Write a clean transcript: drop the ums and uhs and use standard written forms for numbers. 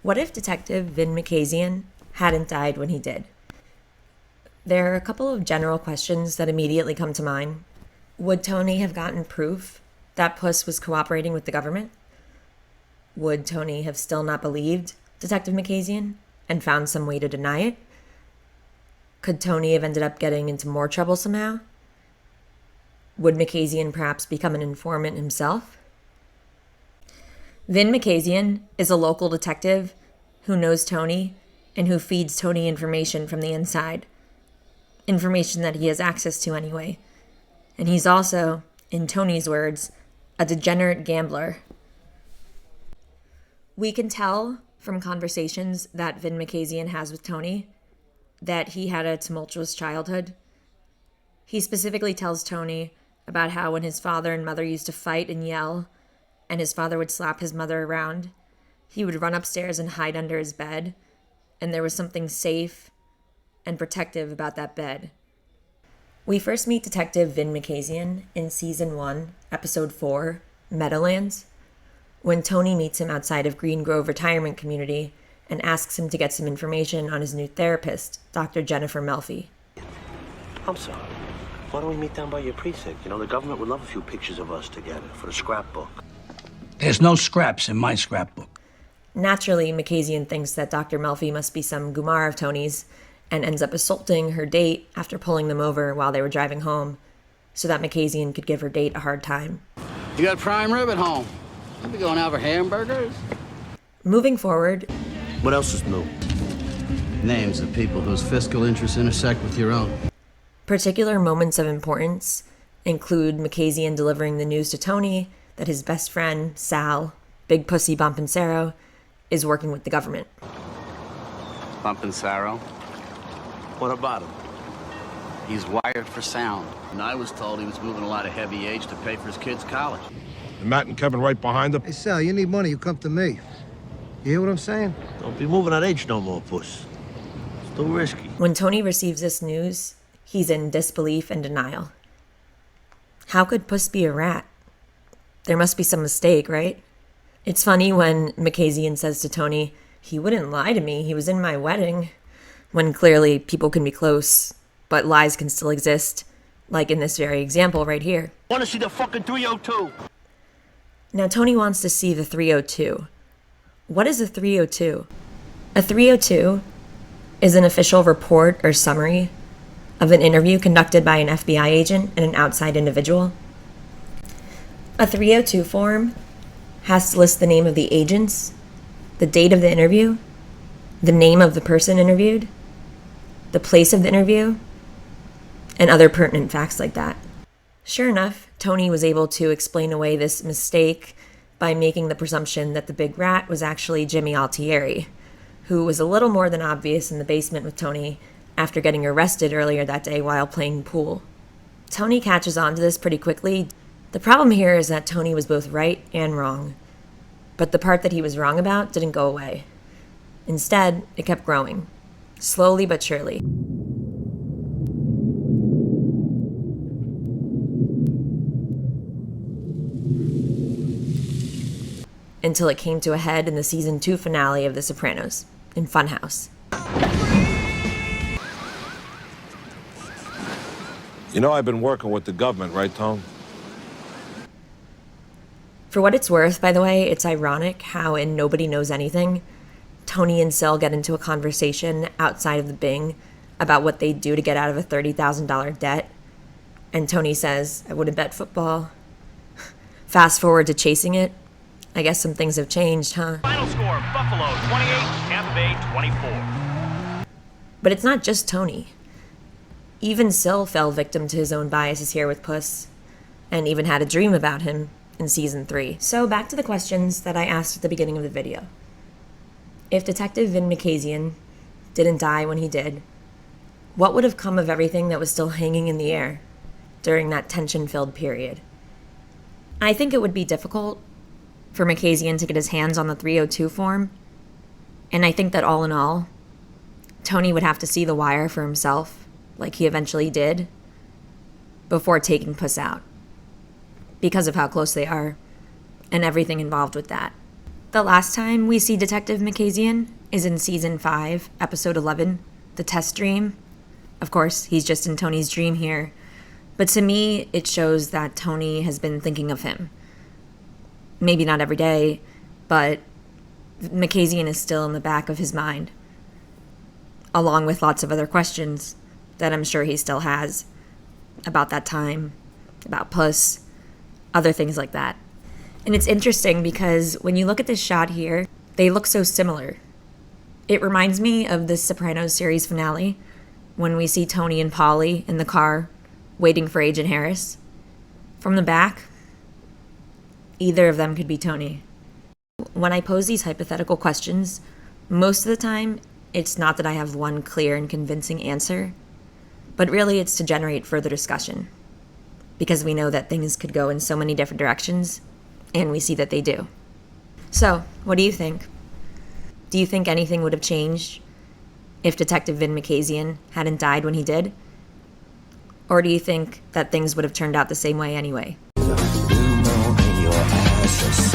What if Detective Vin Makazian hadn't died when he did? There are a couple of general questions that immediately come to mind. Would Tony have gotten proof that Puss was cooperating with the government? Would Tony have still not believed Detective Makazian and found some way to deny it? Could Tony have ended up getting into more trouble somehow? Would Makazian perhaps become an informant himself? Vin Makazian is a local detective who knows Tony and who feeds Tony information from the inside. Information that he has access to anyway. And he's also, in Tony's words, a degenerate gambler. We can tell from conversations that Vin Makazian has with Tony that he had a tumultuous childhood. He specifically tells Tony about how when his father and mother used to fight and yell, and his father would slap his mother around, he would run upstairs and hide under his bed, and there was something safe and protective about that bed. We first meet Detective Vin Makazian in Season 1, Episode 4, Meadowlands, when Tony meets him outside of Green Grove Retirement Community and asks him to get some information on his new therapist, Dr. Jennifer Melfi. I'm sorry. Why don't we meet down by your precinct? You know, the government would love a few pictures of us together for the scrapbook. There's no scraps in my scrapbook. Naturally, Makazian thinks that Dr. Melfi must be some Gumar of Tony's and ends up assaulting her date after pulling them over while they were driving home so that Makazian could give her date a hard time. You got prime rib at home. I'll be going out for hamburgers. Moving forward, What else is new? Names of people whose fiscal interests intersect with your own. particular moments of importance include Makazian delivering the news to Tony that his best friend, Sal, Big Pussy Bompansero, is working with the government. Bompansero? What about him? He's wired for sound. And I was told he was moving a lot of heavy age to pay for his kids' college. And Matt and Kevin right behind him. Hey, Sal, you need money, you come to me. You hear what I'm saying? Don't be moving that age no more, Puss. It's too risky. When Tony receives this news, he's in disbelief and denial. How could Puss be a rat? There must be some mistake, right? It's funny when Makazian says to Tony, he wouldn't lie to me, he was in my wedding, when clearly people can be close, but lies can still exist, like in this very example right here. Want to see the fucking 302? Now Tony wants to see the 302. What is a 302? A 302 is an official report or summary of an interview conducted by an FBI agent and an outside individual. A 302 form has to list the name of the agents, the date of the interview, the name of the person interviewed, the place of the interview, and other pertinent facts like that. Sure enough, Tony was able to explain away this mistake by making the presumption that the big rat was actually Jimmy Altieri, who was a little more than obvious in the basement with Tony after getting arrested earlier that day while playing pool. Tony catches on to this pretty quickly. The problem here is that Tony was both right and wrong, but the part that he was wrong about didn't go away. Instead, it kept growing, slowly but surely. Until it came to a head in the season 2 finale of The Sopranos, in Funhouse. You know I've been working with the government, right, Tom? For what it's worth, by the way, it's ironic how in Nobody Knows Anything, Tony and Sil get into a conversation outside of the Bing about what they'd do to get out of a $30,000 debt. And Tony says, I wouldn't bet football. Fast forward to chasing it. I guess some things have changed, huh? Final score, Buffalo 28, Tampa Bay 24. But it's not just Tony. Even Sil fell victim to his own biases here with Puss, and even had a dream about him in season 3. So back to the questions that I asked at the beginning of the video. If Detective Vin Makazian didn't die when he did, what would have come of everything that was still hanging in the air during that tension-filled period? I think it would be difficult for Makazian to get his hands on the 302 form, and I think that all in all, Tony would have to see the wire for himself, like he eventually did, before taking Puss out, because of how close they are and everything involved with that. The last time we see Detective Makazian is in Season 5, Episode 11, The Test Dream. Of course, he's just in Tony's dream here. But to me, it shows that Tony has been thinking of him. Maybe not every day, but Makazian is still in the back of his mind, along with lots of other questions that I'm sure he still has about that time, about Puss, other things like that. And it's interesting because when you look at this shot here, they look so similar. It reminds me of the Sopranos series finale, when we see Tony and Polly in the car waiting for Agent Harris. From the back, either of them could be Tony. When I pose these hypothetical questions, most of the time, it's not that I have one clear and convincing answer, but really it's to generate further discussion. Because we know that things could go in so many different directions, and we see that they do. So, what do you think? Do you think anything would have changed if Detective Vin Makazian hadn't died when he did? Or do you think that things would have turned out the same way anyway? Your eyes